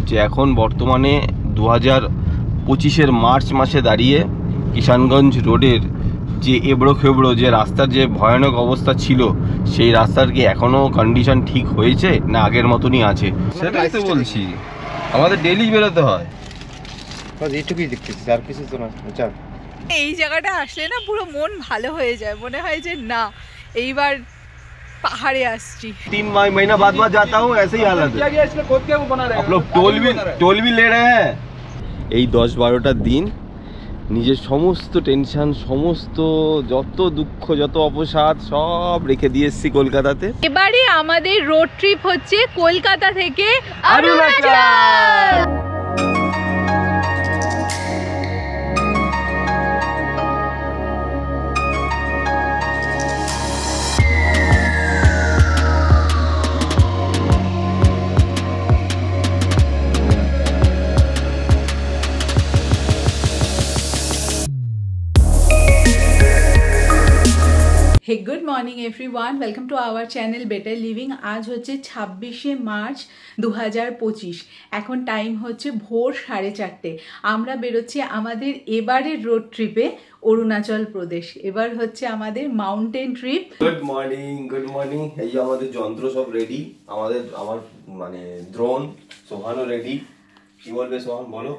যে এখন বর্তমানে 2025-এর মার্চ মাসে দাঁড়িয়ে কিষানগঞ্জ রোডের যে এবড়ো খেবড়ো যে রাস্তার যে ভয়ানক অবস্থা ছিল, সেই রাস্তার কি এখনো কন্ডিশন ঠিক হয়েছে না আগের মতনই আছে? সেটাই তো বলছি, আমাদের ডেইলি বেরোতে হয়। এইটুকুই দেখতেছি, আর কিছু তো না। এই জায়গাটা আসলে না পুরো মন ভালো হয়ে যায়, মনে হয় যে না এইবার पहाड़े आसची। 3 महीना बाद जाता हूँ, ऐसे ही हालत है। आप लोग टोल भी ले रहे हैं। এই 10-12টা দিন নিজের সমস্ত টেনশন, সমস্ত যত দুঃখ, যত অবসাদ সব রেখে দিয়ে এসেছি কলকাতাতে। এবারে আমাদের রোড ট্রিপ হচ্ছে কলকাতা থেকে Arunachal. Hey good morning everyone, welcome to our channel better living. आज হচ্ছে 26শে মার্চ 2025। এখন টাইম হচ্ছে ভোর 4:30। আমরা বেরোচ্ছি আমাদের এবারের রোড ট্রিপে অরুণাচল প্রদেশ। এবার হচ্ছে আমাদের মাউন্টেন ট্রিপ। Good morning. এই যে আমাদের যন্ত্র সব রেডি, আমার মানে ড্রোন সোহানও রেডি। কি বলবে সোহান, বলো?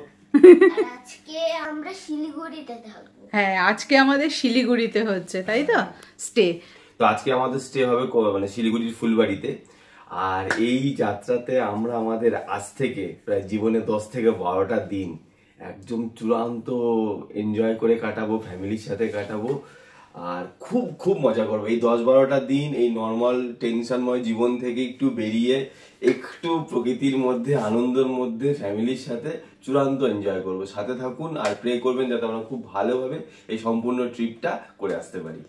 আজকে আমরা শিলিগুড়িতে থাকবো। হ্যাঁ, আজকে আমাদের শিলিগুড়িতে হচ্ছে, তাই তো স্টে। তো আজকে আমাদের স্টে হবে মানে শিলিগুড়ির ফুলবাড়িতে। আর এই যাত্রাতে আমরা আমাদের আজ থেকে প্রায় জীবনে 10 থেকে 12টা দিন একদম চূড়ান্ত এনজয় করে কাটাবো, ফ্যামিলির সাথে কাটাবো। আর খুব মজা করবো এই 10-12টা দিন। এই নর্মাল টেনশনময় জীবন থেকে একটু বেরিয়ে একটু প্রকৃতির মধ্যে, আনন্দের মধ্যে ফ্যামিলির সাথে চূড়ান্ত এনজয় করবো। সাথে থাকুন আর প্রে করবেন যাতে আমরা খুব ভালোভাবে এই সম্পূর্ণ ট্রিপটা করে আসতে পারি।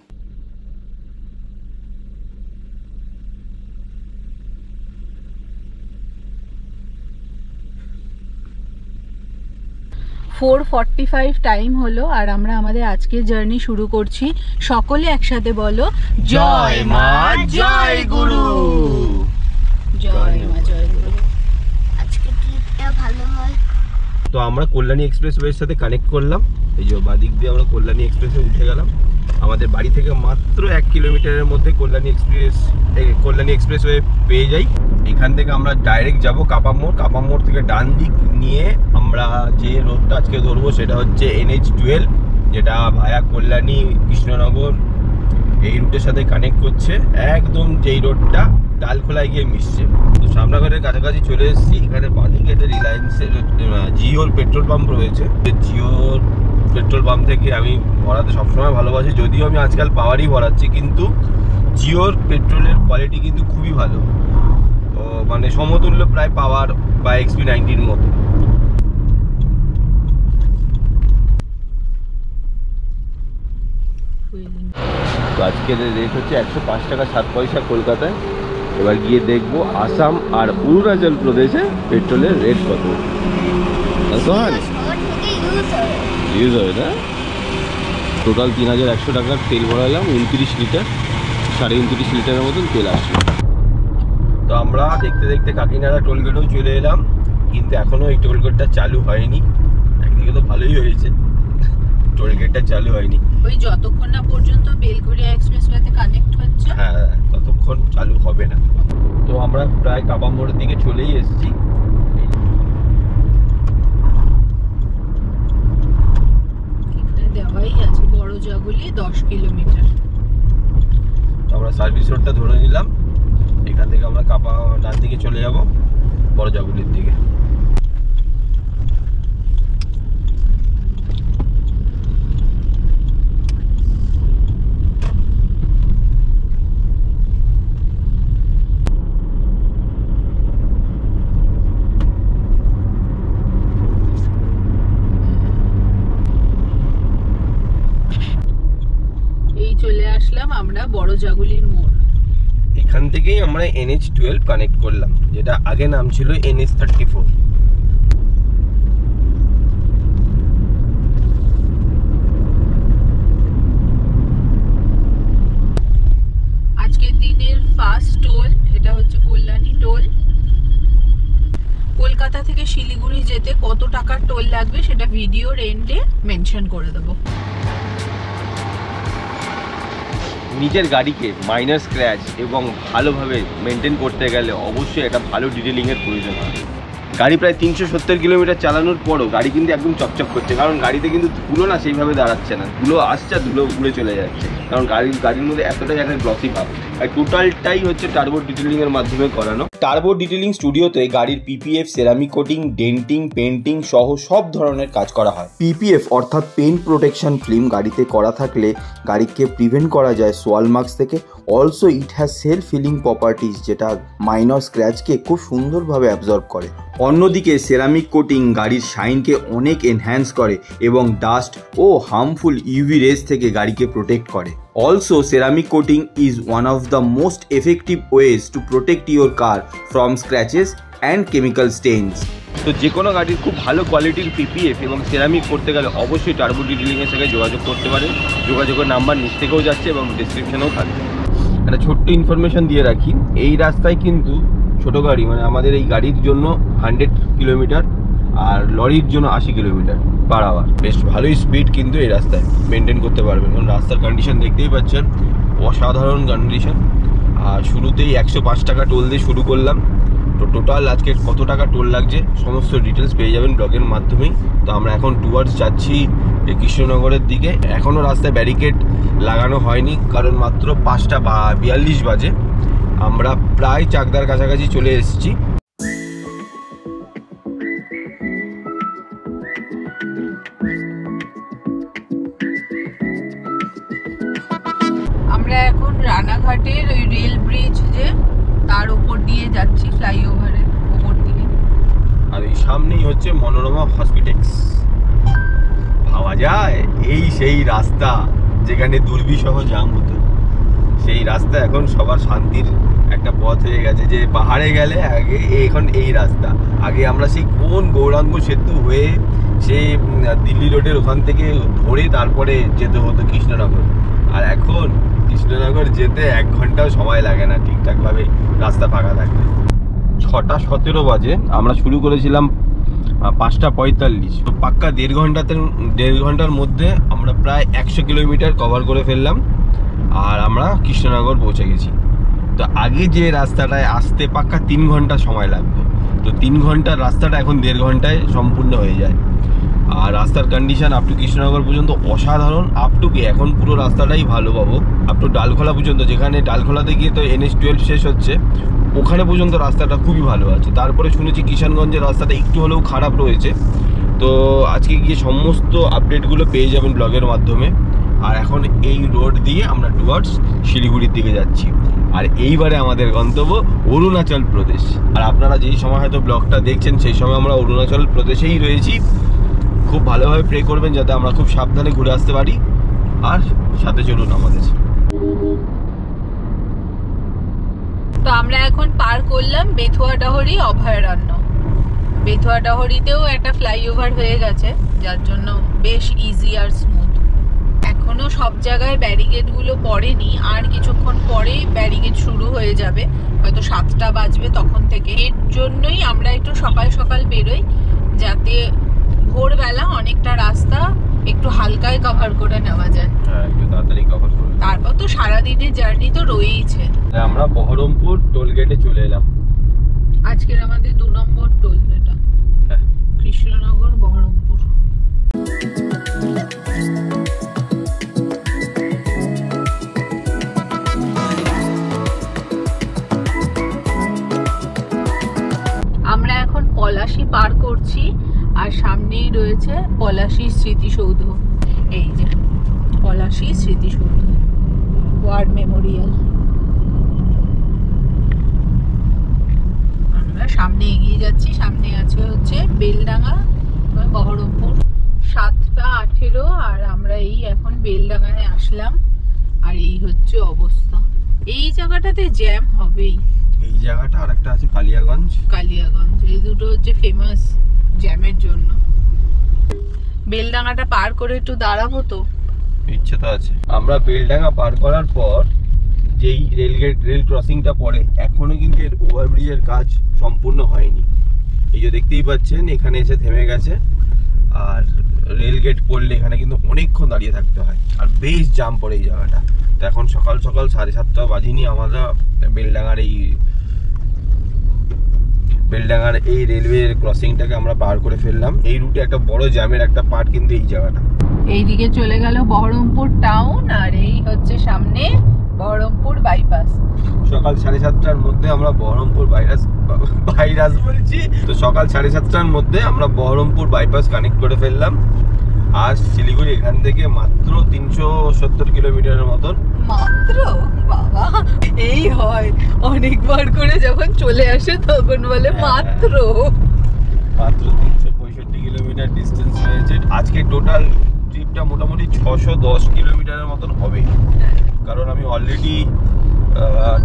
फोर 45 টাইম হলো আর আমরা আমাদের আজকের জার্নি শুরু করছি। সকলে একসাথে বলো, জয় মা জয় গুরু। জয় মা জয় গুরু। আজকে ট্রিপটা ভালো হয়। তো আমরা কল্যাণী এক্সপ্রেসওয়ের সাথে কানেক্ট করলাম। এই যে বাদিক দিয়ে আমরা কল্যাণী এক্সপ্রেসে উঠে গেলাম। আমাদের বাড়ি থেকে মাত্র 1 কিলোমিটারের মধ্যে কল্যাণী এক্সপ্রেসওয়ে পেয়ে যাই। এখান থেকে আমরা ডাইরেক্ট যাব কাপামোড় থেকে ডান দিক নিয়ে আমরা যে রোডটা আজকে ধরবো সেটা হচ্ছে NH12, যেটা ভায়া কল্যাণী কৃষ্ণনগর এই রুটের সাথে কানেক্ট করছে। একদম যেই রোডটা ডালখোলায় গিয়ে মিশছে। তো সামনাঘাটের কাছাকাছি চলে এসেছি। এখানে বাদিকে রিলায়েন্সের জিওর পেট্রোল পাম্প রয়েছে। জিওর পেট্রোল পাম্প থেকে আমি ভরাতে সবসময় ভালোবাসি, যদিও আমি আজকাল পাওয়ারই ভরাচ্ছি, কিন্তু জিওর পেট্রোলের কোয়ালিটি কিন্তু খুবই ভালো। মানে সমতুল্য প্রায় পাওয়ার বা XP90-র মতো। তো আজকের রেট হচ্ছে 105 টাকা 7 পয়সা কলকাতায়। এবার গিয়ে দেখবো আসাম আর অরুণাচল প্রদেশে পেট্রোলের রেট কত। ইউজ হবে না? টোটাল 3100 টাকার তেল ভরালাম, 29 লিটার, 29.5 লিটারের মতন তেল আসলো। তো আমরা দেখতে দেখতে কাকিনাড়া টোলগেটেও চলে এলাম, কিন্তু এখনো এই টোলগেটটা চালু হয়নি। একদিকে তো ভালোই হয়েছে, টোলগেটটা চালু হয়নি। ওই যতক্ষণ না পর্যন্ত বেলঘরিয়া এক্সপ্রেসওয়েতে কানেক্ট হচ্ছে, হ্যাঁ, ততক্ষণ চালু হবে না। তো আমরা প্রায় কাপামোড়ের দিকে চলেই এসেছি। দেওয়াই আছে বড় জাগুলি 10 কিলোমিটার। আমরা সার্ভিস রোডটা ধরে নিলাম। এখান থেকে আমরা ডান দিকে চলে যাব বড় জাগুলির দিকে। চলে আসলাম আমরা বড় জাগুলির মোড়। এখান থেকেই আমরা NH12 কানেক্ট করলাম, যেটা আগে নাম ছিল NH34। আজকের দিনের ফার্স্ট টোল এটা হচ্ছে কল্যাণী টোল। কলকাতা থেকে শিলিগুড়ি শিলিগুড়ি যেতে কত টাকার টোল লাগবে সেটা ভিডিওর এন্ডে মেনশন করে দেবো। নিজের গাড়িকে মাইনার স্ক্র্যাচ এবং ভালোভাবে মেনটেন করতে গেলে অবশ্যই একটা ভালো ডিটেলিংয়ের প্রয়োজন হয়। গাড়ি প্রায় 370 কিলোমিটার চালানোর পরও গাড়ি কিন্তু একদম চকচক করছে, কারণ গাড়িতে কিন্তু ধুলো না সেইভাবে দাঁড়াচ্ছে না, ধুলো আসছে ধুলো উড়ে চলে যাচ্ছে, কারণ গাড়ির মধ্যে এতটাই একটা গ্লসি ভাব। আর টোটালটাই হচ্ছে টার্বো ডিটেলিংয়ের মাধ্যমে করানো। টার্বো ডিটেলিং স্টুডিওতে গাড়ির PPF, ceramic coating, denting, painting সহ সব ধরনের কাজ করা হয়। পিপিএফ অর্থাৎ পেইন্ট প্রোটেকশন ফিল্ম গাড়িতে করা থাকলে গাড়িকে প্রিভেন্ট করা যায় সোয়াল মার্কস থেকে। অলসো ইট হ্যাজ সেলফ ফিলিং প্রপার্টিজ, যেটা মাইনর স্ক্র্যাচকে খুব সুন্দরভাবে অ্যাবজর্ব করে। অন্যদিকে সেরামিক কোটিং গাড়ির শাইনকে অনেক এনহ্যান্স করে এবং ডাস্ট ও হার্মফুল ইউভি রেজ থেকে গাড়িকে প্রোটেক্ট করে। Also ceramic coating is one of the most effective ways to protect your car from scratches and chemical stains. তো যে কোনো গাড়ির খুব ভালো কোয়ালিটির পিপিএফ এবং সেরামিক করতে গেলে অবশ্যই টার্বো ডিটেলিংয়ের সাথে যোগাযোগ করতে পারেন। যোগাযোগের নাম্বার নিচ থেকেও যাচ্ছে এবং ডিসক্রিপশনেও থাকবে। একটা ছোট্ট ইনফরমেশন দিয়ে রাখি, এই রাস্তায় কিন্তু ছোটো গাড়ি মানে আমাদের এই গাড়ির জন্য 100 কিলোমিটার আর লরির জন্য 80 কিলোমিটার পার আওয়ার। বেশ ভালোই স্পিড কিন্তু এই রাস্তায় মেনটেন করতে পারবেন, কারণ রাস্তার কন্ডিশন দেখতেই পাচ্ছেন, অসাধারণ কন্ডিশন। আর শুরুতেই 105 টাকা টোল দিয়ে শুরু করলাম। তো টোটাল আজকে কত টাকা টোল লাগছে সমস্ত ডিটেলস পেয়ে যাবেন ব্লগের মাধ্যমেই। তো আমরা এখন টুয়ার্ডস যাচ্ছি কৃষ্ণনগরের দিকে। এখনও রাস্তায় ব্যারিকেড লাগানো হয়নি, কারণ মাত্র 5:42 বাজে। আমরা প্রায় চাকদার কাছাকাছি চলে এসেছি। আমরা এখন রানাঘাটের ওই রেল ব্রিজ যে তার উপর দিয়ে যাচ্ছি, ফ্লাইওভারের উপর দিয়ে। আর এই সামনেই হচ্ছে মনোরমা হসপিটেক্স। ভাবা যায় এই সেই রাস্তা যেখানে দুর্বিষহ জাম হতো, সেই রাস্তা এখন সবার শান্তির একটা পথ হয়ে গেছে। যে পাহাড়ে গেলে আগে এখন এই রাস্তা, আগে আমরা সেই কোন গৌরাঙ্গ সেতু হয়ে সেই দিল্লি রোডের ওখান থেকে ধরে তারপরে যেতে হতো কৃষ্ণনগর। আর এখন কৃষ্ণনগর যেতে 1 ঘন্টাও সময় লাগে না, ঠিকঠাকভাবে রাস্তা ফাঁকা থাকে। 6:17 বাজে আমরা শুরু করেছিলাম 5:45। তো পাক্কা 1.5 ঘন্টার মধ্যে আমরা প্রায় 100 কিলোমিটার কভার করে ফেললাম আর আমরা কৃষ্ণনগর পৌঁছে গেছি। তো আগে যে রাস্তাটায় আসতে পাক্কা 3 ঘন্টা সময় লাগতো, তো 3 ঘন্টার রাস্তাটা এখন 1.5 ঘন্টায় সম্পূর্ণ হয়ে যায়। আর রাস্তার কন্ডিশন আপ টু কৃষ্ণনগর পর্যন্ত অসাধারণ। আপ টু কি এখন পুরো রাস্তাটাই ভালো পাবো, আপ টু ডালখোলা পর্যন্ত, যেখানে ডালখোলাতে গিয়ে তো NH12 শেষ হচ্ছে, ওখানে পর্যন্ত রাস্তাটা খুবই ভালো আছে। তারপরে শুনেছি কিষানগঞ্জের রাস্তাটা একটু হলেও খারাপ রয়েছে। তো আজকে গিয়ে সমস্ত আপডেটগুলো পেয়ে যাবেন ব্লগের মাধ্যমে। আর এখন এই রোড দিয়ে আমরা টুয়ার্ডস শিলিগুড়ির দিকে যাচ্ছি। আর এইবারে আমাদের গন্তব্য অরুণাচল প্রদেশ। আর আপনারা যেই সময় হয়তো ব্লগটা দেখছেন সেই সময় আমরা অরুণাচল প্রদেশেই রয়েছি। খুব ভালোভাবে প্রে করবেন যাতে আমরা খুব সাবধানে ঘুরে আসতে পারি। আর সাথে চলুন আমাদের। তো আমরা এখন পার করলাম বেথুয়াডাহরি অভয়ারণ্য। বেথুয়াডাহরিতেও একটা ফ্লাইওভার হয়ে গেছে, যার জন্য বেশ ইজি আর স্মুথ। এখনো সব জায়গায় ব্যারিকেড গুলো পড়েনি, আর কিছুক্ষণ পরে ব্যারিকেড শুরু হয়ে যাবে, হয়তো 7টা বাজবে তখন থেকে। এর জন্যই আমরা একটু সকাল সকাল বেরোই, যাতে ভোরবেলা অনেকটা রাস্তা একটু হালকায় কভার করে নেওয়া যায়। একটু তাড়াতাড়ি কভার করে তারপর তো সারাদিনের জার্নি তো রয়েইছে। আমরা বহরমপুর টোল গেটে চলে এলাম। আজকের আমাদের 2 নম্বর টোল, এটা কৃষ্ণনগর বহরমপুর। আমরা এখন পলাশী পার করছি, আর সামনেই রয়েছে পলাশী স্মৃতিসৌধ। এই যে পলাশী স্মৃতিসৌধ, ওয়ার মেমোরিয়াল। আমরা সামনে এগিয়ে যাচ্ছি, সামনে আছে হচ্ছে বেলডাঙ্গা বহরমপুর। 7:18 আর আমরা এই এখন বেলডাঙ্গায় আসলাম। আর এই হচ্ছে অবস্থা, এই জায়গাটাতে জ্যাম হবেই। এই জায়গাটা আর একটা আছে কালিয়াগঞ্জ। এই দুটো হচ্ছে ফেমাস জ্যামের জন্য। বেলডাঙ্গাটা পার করে একটু দাঁড়াবো, তো ইচ্ছে তো আছে। আমরা বেলডাঙ্গা পার করার পর যেই রেল ক্রসিংটা পড়ে, এখনো কিন্তু এর ওভারব্রিজের কাজ সম্পূর্ণ হয়নি। এই যে দেখতেই পাচ্ছেন এখানে এসে থেমে গেছে। আর রেল গেট পড়লে এখানে কিন্তু অনেকক্ষণ দাঁড়িয়ে থাকতে হয়, আর বেশ জাম পড়ে এই জায়গাটা। তো এখন সকাল সকাল 7:30 বাজিনি, আমরা বেলডাঙ্গার এই রেলওয়ে ক্রসিংটাকে আমরা পার করে ফেললাম। এই রুটে একটা বড় জ্যামের একটা পার্ট কিন্তু এই জায়গাটা। এইদিকে চলে গেল বহরমপুর টাউন, আর এই হচ্ছে সামনে বহরমপুর বাইপাস। সকাল 7:30টার মধ্যে আমরা বহরমপুর বাইপাস বলছি তো, সকাল 7:30টার মধ্যে আমরা বহরমপুর বাইপাস কানেক্ট করে ফেললাম। আর শিলিগুড়ি এখান থেকে মাত্র 370 কিলোমিটারের মতন। মাত্র? বাবা, এই হয় অনেকবার করে যখন চলে আসে তখন বলে মাত্র 365 কিলোমিটার ডিস্টেন্স রয়েছে। আজকে টোটাল ট্রিপটা মোটামুটি 610 কিলোমিটারের মতন হবে, কারণ আমি অলরেডি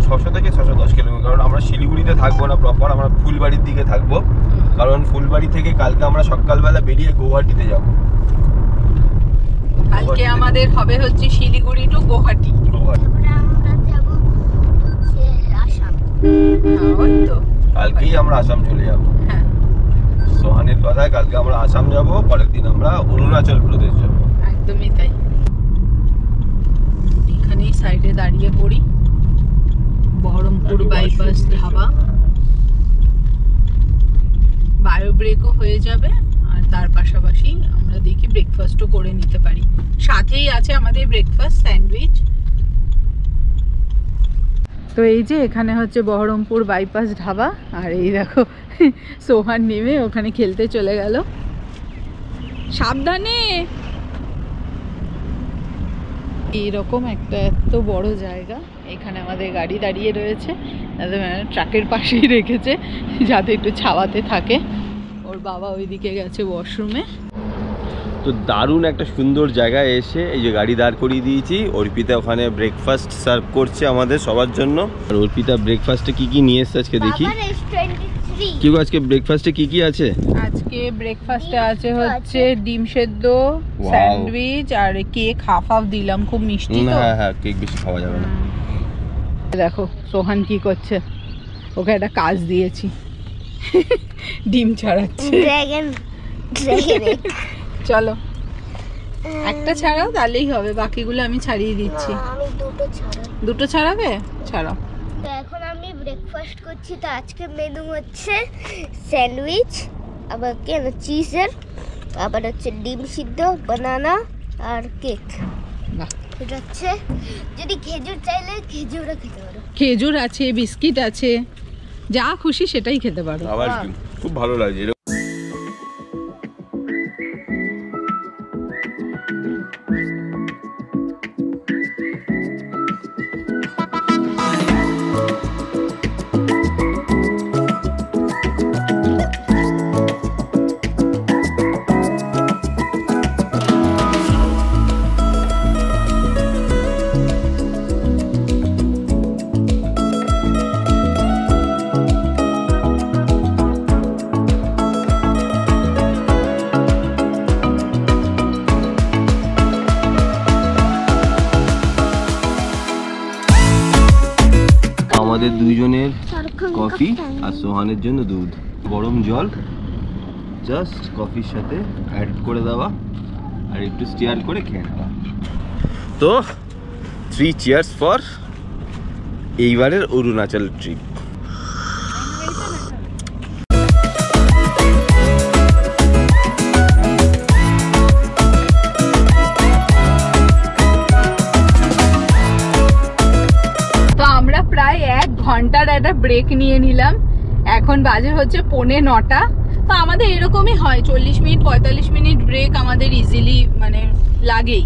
600 থেকে 610 কিলোমিটার, কারণ আমরা শিলিগুড়িতে থাকবো না প্রপার, আমরা ফুলবাড়ির দিকে থাকবো। কারণ ফুলবাড়ি থেকে কালকে আমরা সকালবেলা বেরিয়ে গুয়াহাটিতে যাব। কালকে আমাদের হবে হচ্ছে শিলিগুড়ি টু গুয়াহাটি। আমরা যাব হচ্ছে আসাম। ওই তো কালকেই আমরা আসাম চলে যাব। হ্যাঁ, সোহানের কথায় কালকে আমরা আসাম যাব, পরের দিন আমরা অরুণাচল প্রদেশ যাব। একদমই তাই। এখানেই সাইডে দাঁড়িয়ে পড়ি, বহরমপুর বাইপাস ধাবা। বায়ো ব্রেকও হয়ে যাবে, আর তার পাশাপাশি আমরা দেখি ব্রেকফাস্টও করে নিতে পারি। সাথেই আছে আমাদের ব্রেকফাস্ট স্যান্ডউইচ। তো এই যে এখানে হচ্ছে বহরমপুর বাইপাস ধাবা, আর এই দেখো সোহান নেমে ওখানে খেলতে চলে গেল। সাবধানে। এইরকম একটা এত বড় জায়গা, এখানে আমাদের গাড়ি দাঁড়িয়ে রয়েছে, ট্রাকের পাশেই রেখেছে যাতে একটু ছাওয়াতে থাকে। ওর বাবা ওইদিকে গেছে ওয়াশরুমে। তো দারুণ একটা সুন্দর জায়গায় এসে এই যে গাড়ি দাঁড় করিয়ে দিয়েছি। অর্পিতা ওখানে ব্রেকফাস্ট সার্ভ করছে আমাদের সবার জন্য। আর অর্পিতা ব্রেকফাস্টে কি কি নিয়ে এসছে আজকে দেখি। কি গো আজকে ব্রেকফাস্টে কি কি আছে? আজকে ব্রেকফাস্টে আছে হচ্ছে ডিম সেদ্ধ, স্যান্ডউইচ আর কেক। হাফ হাফ দিলাম, খুব মিষ্টি তো। হ্যাঁ, কেক বেশি খাওয়া যাবে না। দেখো সোহান কি করছে, ওকে একটা কাজ দিয়েছি, ডিম ছাড়াচ্ছে। ড্রাগন চলো একটা ছাড়াও, তাহলেই হবে, বাকিগুলো আমি ছাড়িয়ে দিচ্ছি। আমি দুটো ছাড়াই। দুটো ছাড়াবে? ছাড়াও। তো এখন আমি ব্রেকফাস্ট করছি। তো আজকে মেনু হচ্ছে স্যান্ডউইচ, আবার কেন চিজের, আবার হচ্ছে ডিম সিদ্ধ, বানানা আর কেক। বাহ, এটা হচ্ছে, যদি খেজুর চাইলে খেজুরও খেতে পারো। খেজুর আছে, বিস্কিট আছে, যা খুশি সেটাই খেতে পারো। আবার কি খুব ভালো লাগছে। আমাদের দুইজনের কফি আর সোহানের জন্য দুধ, গরম জল জাস্ট কফির সাথে অ্যাড করে দেওয়া আর একটু স্টিয়ার করে খেয়ে নেওয়া। তো 3 চিয়ার্স ফর এইবারের অরুণাচল ট্রিপ। প্রায় 1 ঘন্টার একটা ব্রেক নিয়ে নিলাম। এখন বাজে হচ্ছে 9:45। তো আমাদের এরকমই হয়, 40 মিনিট 45 মিনিট ব্রেক আমাদের ইজিলি মানে লাগেই।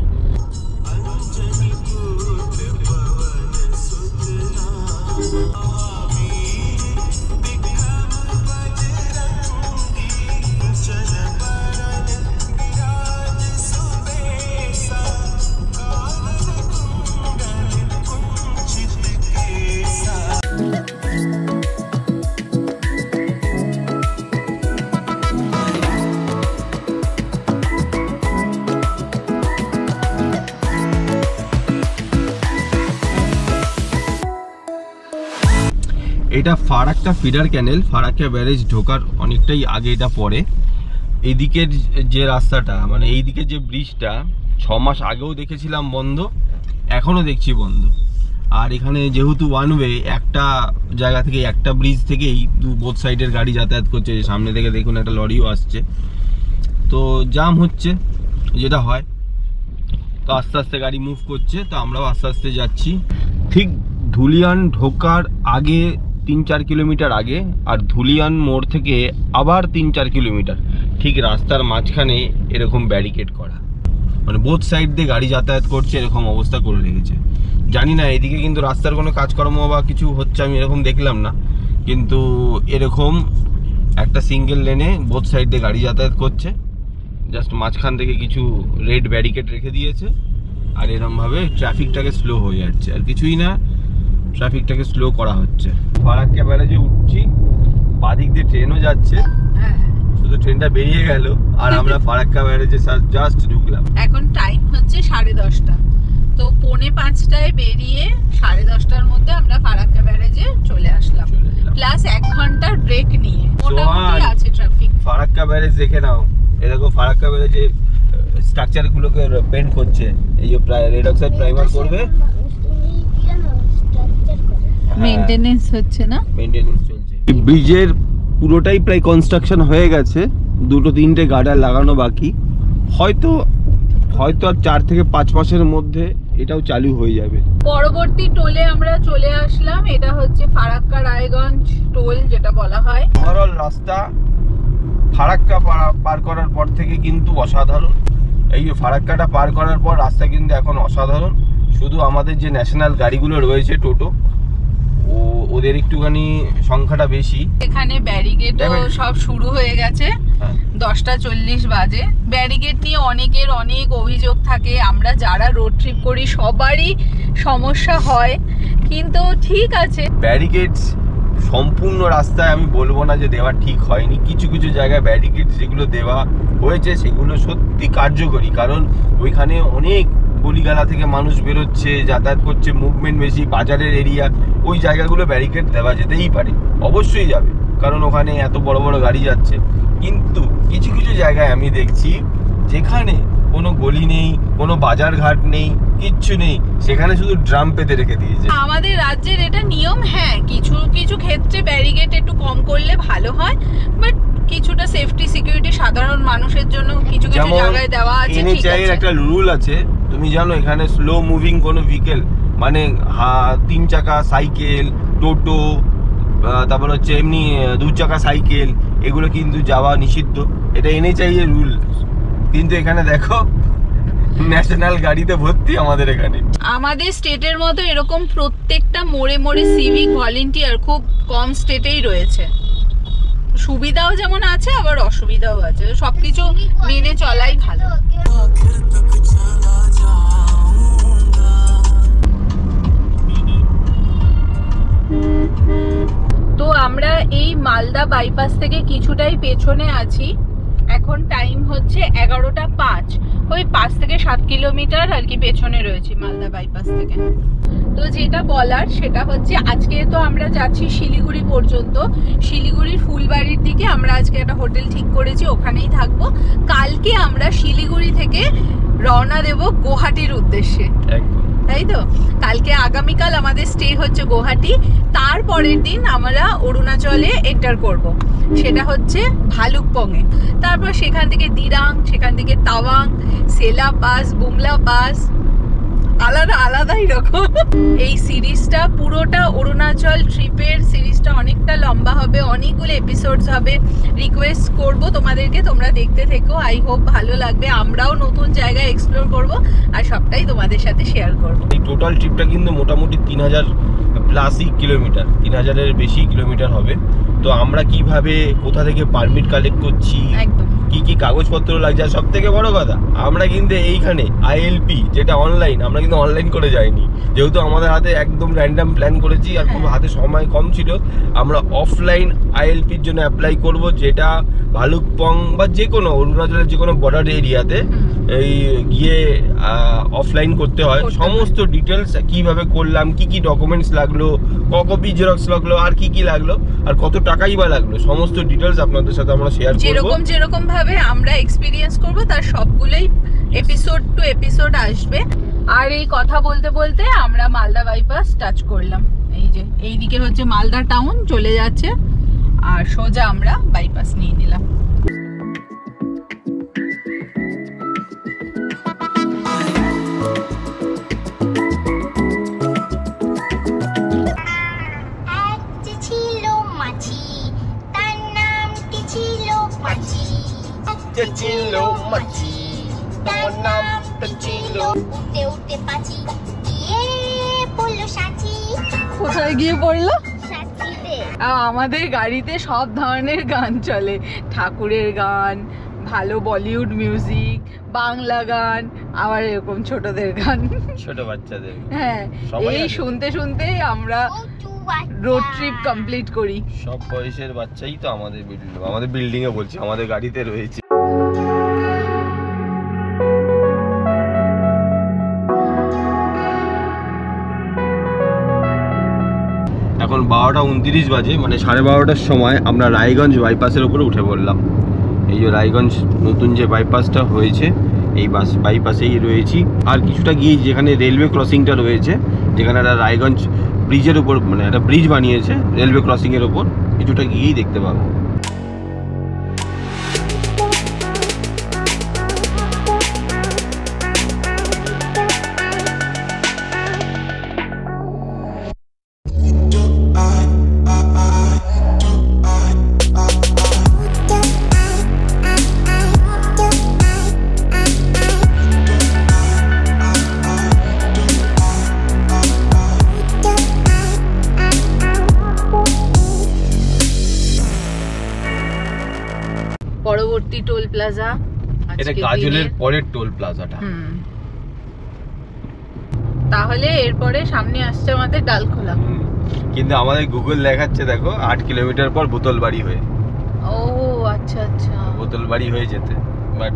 এটা ফারাক্কা ফিডার ক্যানেল, ফারাক্কা ব্যারেজ ঢোকার অনেকটাই আগে এটা পড়ে। এইদিকের যে রাস্তাটা মানে এইদিকে যে ব্রিজটা 6 মাস আগেও দেখেছিলাম বন্ধ, এখনো দেখছি বন্ধ। আর এখানে যেহেতু ওয়ান ওয়ে, একটা জায়গা থেকে একটা ব্রিজ থেকেই বোথ সাইডের গাড়ি যাতায়াত করছে। সামনে থেকে দেখুন একটা লরিও আসছে, তো জাম হচ্ছে যেটা হয়। তো আস্তে আস্তে গাড়ি মুভ করছে, তো আমরাও আস্তে আস্তে যাচ্ছি। ঠিক ধুলিয়ান ঢোকার আগে 3-4 কিলোমিটার আগে, আর ধুলিয়ান মোড় থেকে আবার 3-4 কিলোমিটার ঠিক রাস্তার মাঝখানে এরকম ব্যারিকেড করা, মানে বোথ সাইড দিয়ে গাড়ি যাতায়াত করছে, এরকম অবস্থা করে রেখেছে। জানি না এদিকে কিন্তু রাস্তার কোনো কাজকর্ম বা কিছু হচ্ছে আমি এরকম দেখলাম না, কিন্তু এরকম একটা সিঙ্গেল লেনে বোথ সাইড দিয়ে গাড়ি যাতায়াত করছে। জাস্ট মাঝখান থেকে কিছু রেড ব্যারিকেড রেখে দিয়েছে, আর এরমভাবে ট্রাফিকটাকে স্লো হয়ে যাচ্ছে, আর কিছুই না, ট্রাফিকটাকে স্লো করা হচ্ছে। ফারাক্কা ব্যারেজে উঠছি, বাদিক দিয়ে ট্রেনও যাচ্ছে, শুধু ট্রেনটা বেরিয়ে গেল আর আমরা ফারাক্কা ব্যারেজে জাস্ট ঢুকলাম। এখন টাইম হচ্ছে 10:30, তো 4:45টায় বেরিয়ে 10:30টার মধ্যে আমরা ফারাক্কা ব্যারেজে চলে আসলাম, প্লাস 1 ঘন্টার ব্রেক নিয়ে। মোটামুটি আছে ট্রাফিক। ফারাক্কা ব্যারেজ দেখে নাও, এরকম ফারাক্কা ব্যারেজে স্ট্রাকচার গুলোকে পেন্ট করছে, এই যে রেড অক্সাইড প্রাইমার করবে, মেইনটেনেন্স হচ্ছে না, মেইনটেনেন্স চলছে। ব্রিজের পুরোটাই প্রায় কনস্ট্রাকশন হয়ে গেছে, 2-3টে গার্ডার লাগানো বাকি। হয়তো আর 4 থেকে 5 মাসের মধ্যে এটাও চালু হয়ে যাবে। পরবর্তী টোলে আমরা চলে আসলাম, এটা হচ্ছে ফারাক্কা রায়গঞ্জ টোল যেটা বলা হয়। ওভারঅল রাস্তা ফারাক্কা পার করার পর থেকে কিন্তু অসাধারণ। এই যে ফারাক্কাটা পার করার পর রাস্তা কিন্তু এখন অসাধারণ। শুধু আমাদের যে ন্যাশনাল গাড়িগুলো রয়েছে টোটো, ওদের একটুখানি সংখ্যাটা বেশি। এখানে ব্যারিকেডও সব শুরু হয়ে গেছে, 10:40 বাজে। ব্যারিকেড নিয়ে অনেকের অনেক অভিযোগ থাকে, আমরা যারা রোড ট্রিপ করি সবারই সমস্যা হয়, কিন্তু ঠিক আছে। ব্যারিকেডস সম্পূর্ণ রাস্তায় আমি বলবো না যে দেওয়া ঠিক হয়নি, কিছু কিছু জায়গায় ব্যারিকেড যেগুলো দেওয়া হয়েছে সেগুলো সত্যি কার্যকরী, কারণ ওইখানে অনেক গলিগালা থেকে মানুষ বেরোচ্ছে, যাতায়াত করছে, মুভমেন্ট বেশি, বাজারের এরিয়া, ওই জায়গাগুলো ব্যারিকেড দেওয়া যেতেই পারে, অবশ্যই যাবে, কারণ ওখানে এত বড় বড় গাড়ি যাচ্ছে। কিন্তু কিছু কিছু জায়গায় আমি দেখছি যেখানে কোনো গলি নেই, কোনো বাজার ঘাট নেই, কিচ্ছু নেই, সেখানে শুধু ড্রাম পেতে রেখে দিয়েছে। আমাদের রাজ্যের এটা নিয়ম, হ্যাঁ কিছু কিছু ক্ষেত্রে ব্যারিকেড একটু কম করলে ভালো হয়, বাট কিছুটা সেফটি সিকিউরিটি সাধারণ মানুষের জন্য কিছু কিছু জায়গায় দেওয়া আছে। ঠিক আছে, একটা রুল আছে, তুমি জানো এখানে স্লো মুভিং কোনো ভেহিকল মানে 3 চাকা সাইকেল, টোটো, তারপর হচ্ছে এমনি 2 চাকা সাইকেল, এগুলো কিন্তু যাওয়া নিষিদ্ধ, এটা NHAI এর রুল। কিন্তু এখানে দেখো ন্যাশনাল গাড়িতে ভর্তি আমাদের এখানে। আমাদের স্টেটের মতো এরকম প্রত্যেকটা মোড়ে মোড়ে সিভিক ভলেন্টিয়ার খুব কম স্টেটেই রয়েছে। সুবিধাও যেমন আছে আবার অসুবিধাও আছে, সবকিছু মেনে চলাই ভালো। তো আমরা এই মালদা বাইপাস থেকে কিছুটাই পেছনে আছি, এখন টাইম হচ্ছে 11:05, ওই 5 থেকে 7 কিলোমিটার আর কি পেছনে রয়েছে মালদা বাইপাস থেকে। তো যেটা বলার সেটা হচ্ছে আজকে তো আমরা যাচ্ছি শিলিগুড়ি পর্যন্ত, শিলিগুড়ির ফুলবাড়ির দিকে আমরা আজকে একটা হোটেল ঠিক করেছি, ওখানেই থাকবো। কালকে আমরা শিলিগুড়ি থেকে রওনা দেব গুয়াহাটির উদ্দেশ্যে, তাই তো? কালকে আগামীকাল আমাদের স্টে হচ্ছে গুয়াহাটি, তারপরের দিন আমরা অরুণাচলে এন্টার করব, সেটা হচ্ছে ভালুকপংয়ে। তারপর সেখান থেকে দিরাং, সেখান থেকে তাওয়াং, সেলা পাস, বুমলা পাস, আলাদা আলাদাই রকম। এই সিরিজটা পুরোটা অরুণাচল ট্রিপের সিরিজটা অনেকটা লম্বা হবে, অনেকগুলো এপিসোডস হবে। রিকোয়েস্ট করব তোমাদেরকে, তোমরা দেখতে থেকো, আই হোপ ভালো লাগবে। আমরাও নতুন জায়গায় এক্সপ্লোর করব আর সবটাই তোমাদের সাথে শেয়ার করব। এই টোটাল ট্রিপটা কিন্তু মোটামুটি 3000 প্লাসই কিলোমিটার, 3000-এর বেশি কিলোমিটার হবে। তো আমরা কিভাবে কোথা থেকে পারমিট কালেক্ট করছি, কি কি কি কাগজপত্র লাগছে। আর সব থেকে বড় কথা, আমরা কিন্তু এইখানে ILP যেটা অনলাইন, আমরা কিন্তু অনলাইন করে যাইনি, যেহেতু আমাদের হাতে একদম র্যান্ডাম প্ল্যান করেছি আর খুব হাতে সময় কম ছিল। আমরা অফলাইন ILPর জন্য অ্যাপ্লাই করব, যেটা ভালুকপং বা যে কোনো অরুণাচলের যে কোনো বর্ডার এরিয়াতে এই গিয়ে অফলাইন করতে হয়। সমস্ত ডিটেলস কিভাবে করলাম, কি কি ডকুমেন্টস লাগলো, কপি জেরক্স লাগলো, আর কি কি লাগলো, আর কত টাকাই বা লাগলো, সমস্ত ডিটেলস আপনাদের সাথে আমরা শেয়ার করব। যেরকম ভাবে আমরা এক্সপেরিয়েন্স করব তার সবগুলোই এপিসোড টু এপিসোড আসবে। আর এই কথা বলতে বলতে আমরা মালদা বাইপাস টাচ করলাম। এই যে এইদিকে হচ্ছে মালদা টাউন চলে যাচ্ছে, আর সোজা আমরা বাইপাস নিয়ে নিলাম। কোথায় গিয়ে পড়লো? আমাদের গাড়িতে সব ধরনের গান চলে, ঠাকুরের গান, ভালো বলিউড মিউজিক, বাংলা গান, আবার এরকম ছোটদের গান, ছোট বাচ্চাদের। হ্যাঁ, এই শুনতে শুনতেই আমরা রোড ট্রিপ কমপ্লিট করি। সব বয়সের বাচ্চাই তো আমাদের বিল্ডিং এ বলছি, আমাদের গাড়িতে রয়েছে। এখন 12:29 বাজে, মানে 12:30টার সময় আমরা রায়গঞ্জ বাইপাসের উপরে উঠে পড়লাম। এই যে রায়গঞ্জ নতুন যে বাইপাসটা হয়েছে, এই বাইপাসেই রয়েছি। আর কিছুটা গিয়ে যেখানে রেলওয়ে ক্রসিংটা রয়েছে, যেখানে একটা রায়গঞ্জ ব্রিজের উপর, মানে একটা ব্রিজ বানিয়েছে রেলওয়ে ক্রসিংয়ের ওপর, কিছুটা গিয়েই দেখতে পাবো। পরবর্তী টোল প্লাজা, এটা গাজলের পরের টোল প্লাজাটা। তাহলে এরপরে সামনে আসছে আমাদের ডালখোলা। কিন্তু আমাদের গুগল দেখাচ্ছে দেখো 8 কিলোমিটার পর বোতলবাড়ি হয়ে। ও আচ্ছা আচ্ছা, বোতলবাড়ি হয়ে যেতে, বাট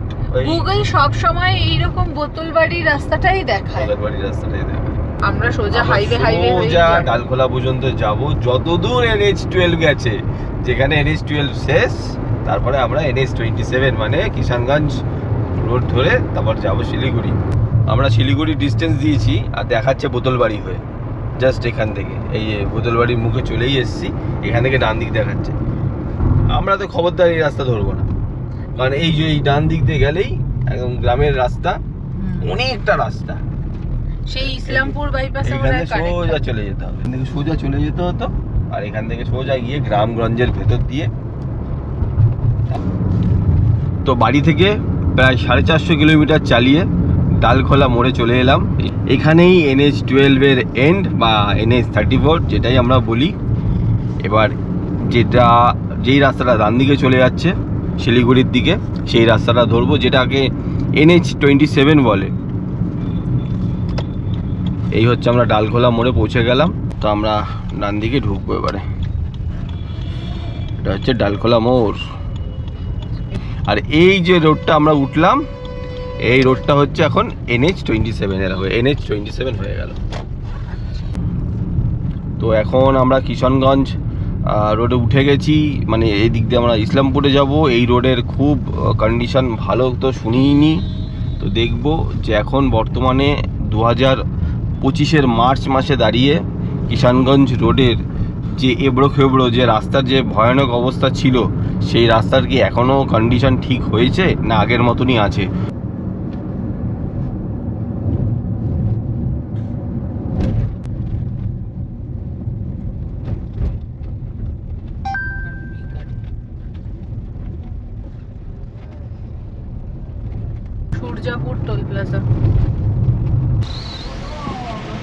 গুগল সব সময় এইরকম বোতলবাড়ির রাস্তাটাই দেখায়। বোতলবাড়ির রাস্তাটাই দেখায়। আমরা সোজা হাইওয়ে হয়ে ডালখোলা পর্যন্ত যাব, যতদূর NH12 গেছে, যেখানে NH12 শেষ, তারপরে আমরা NH27 মানে কিষানগঞ্জ রোড ধরে তারপর যাব শিলিগুড়ি। আমরা শিলিগুড়ি ডিস্টেন্স দিয়েছি আর দেখাচ্ছে বোতলবাড়ি হয়ে। জাস্ট এখান থেকে এই বোতলবাড়ির মুখে চলেই এসেছি, এখান থেকে ডান দিক দেখাচ্ছে। আমরা তো খবরদার এই রাস্তা ধরবো না, কারণ এই যে এই ডান দিক দিয়ে গেলেই একদম গ্রামের রাস্তা, অনেকটা রাস্তা, সেই ইসলামপুর বাইপাস আমরা সোজা চলে যেতে হবে। এখান থেকে সোজা চলে যেতে হতো, আর এখান থেকে সোজা গিয়ে গ্রামগঞ্জের ভেতর দিয়ে। তো বাড়ি থেকে প্রায় 450 কিলোমিটার চালিয়ে ডালখোলা মোড়ে চলে এলাম। এখানেই NH12 এর এন্ড বা NH34 যেটাই আমরা বলি। এবার যেই রাস্তাটা ডান দিকে চলে যাচ্ছে শিলিগুড়ির দিকে, সেই রাস্তাটা ধরবো, যেটাকে NH27 বলে। এই হচ্ছে আমরা ডালখোলা মোড়ে পৌঁছে গেলাম। তো আমরা ডান দিকে ঢুকবো এবারে। এটা হচ্ছে ডালখোলা মোড়। আর এই যে রোডটা আমরা উঠলাম, এই রোডটা হচ্ছে এখন NH27 এর NH27 হয়ে গেল। তো এখন আমরা কিষানগঞ্জ রোডে উঠে গেছি, মানে এই দিক দিয়ে আমরা ইসলামপুরে যাব। এই রোডের খুব কন্ডিশন ভালো তো শুনিনি, তো দেখব যে এখন বর্তমানে 2025 মার্চ মাসে দাঁড়িয়ে কিষানগঞ্জ রোডের যে এবড়ো খেবড়ো যে রাস্তার যে ভয়ানক অবস্থা ছিল, সেই রাস্তার কি এখনও কন্ডিশন ঠিক হয়েছে না আগের মতনই আছে। Suryapur toll plaza.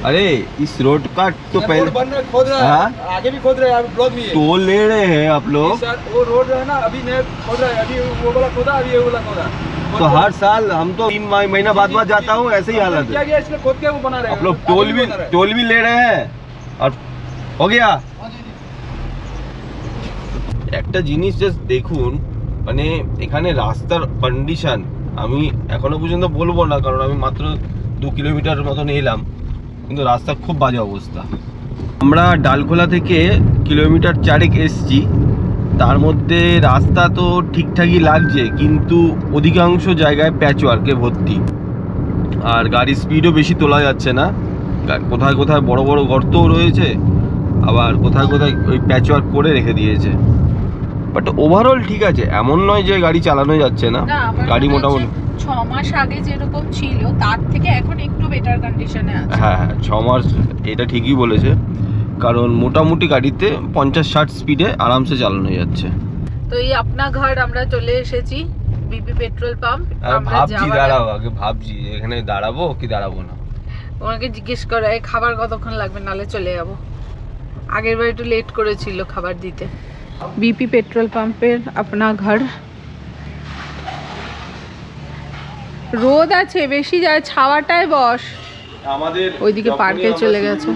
अरे इस रोड का तो पहले बन रहा, खोद रहा हाँ? है, आगे भी खोद रहे हैं, ब्लॉक भी है। टोल ले रहे हैं आप लोग, सर वो रोड है ना, अभी नया खोद रहा है, अभी वो वाला खोदा, अभी ये वाला खोदा। तो हर साल हम तो 3 महीना बाद जाता हूँ, ऐसे ही हालत क्या है। गया इसलिए खोद के वो बना रहे हैं। आप लोग आगे टोल बना रहे हैं। भी ले रहे हैं और हो गया। একটা জিনিস জাস্ট দেখুন, মানে এখানে রাস্তার কন্ডিশন আমি এখনো পর্যন্ত বলবো না, কারণ আমি মাত্র 2 কিলোমিটার মতন এলাম, কিন্তু রাস্তার খুব বাজে অবস্থা। আমরা ডালখোলা থেকে কিলোমিটার 4 এসছি, তার মধ্যে রাস্তা তো ঠিকঠাকই লাগছে, কিন্তু অধিকাংশ জায়গায় প্যাচওয়ার্কে ভর্তি, আর গাড়ির স্পিডও বেশি তোলা যাচ্ছে না। কোথায় কোথায় বড় বড় গর্তও রয়েছে, আবার কোথায় কোথায় ওই প্যাচওয়ার্ক করে রেখে দিয়েছে। বাট ওভারঅল ঠিক আছে, এমন নয় যে গাড়ি চালানো যাচ্ছে না, গাড়ি মোটামুটি 6 মাস আগে যেরকম ছিল তার থেকে এখন একটু বেটার কন্ডিশনে আছে। হ্যাঁ 6 মাস, এটা ঠিকই বলেছে, কারণ মোটামুটি গাড়িতে 50-60 স্পিডে আরামসে চালানো যাচ্ছে। তো এই আপনা ঘর আমরা চলে এসেছি, বিপি পেট্রোল পাম্প। ভাবছি দাঁড়াবো, আগে ভাবছি এখানে দাঁড়াবো কি দাঁড়াবো না। ওনাকে জিজ্ঞেস করা এই খাবার কতক্ষণ লাগবে, নালে চলে যাবো। আগের বার একটু লেট করেছিল খাবার দিতে। বিপি পেট্রোল পাম্পের আপনা ঘর। রোদ আছে বেশি, যায় ছাওয়াটায় বস। আমাদের ওইদিকে পার্কে চলে গেছে।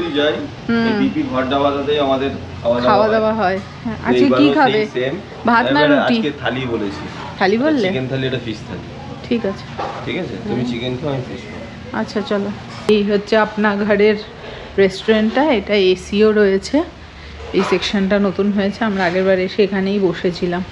বিপি ঘর ডাবাতেই আমাদের খাওয়া দাওয়া হয়। হ্যাঁ, আজকে কি খাবে? ভাত না রুটি? আজকে থালি বলেছি। থালি বললে? চিকেন থালি, এটা ফিশ থালি। ঠিক আছে ঠিক আছে, তুমি চিকেন খাও, আমি ফিশ খাও। আচ্ছা চলো। এই হচ্ছে আপনা ঘরের রেস্টুরেন্টটা, এটা এসিও রয়েছে। এই সেকশনটা নতুন হয়েছে, আমরা আগেরবার এসে এখানেই বসেছিলাম।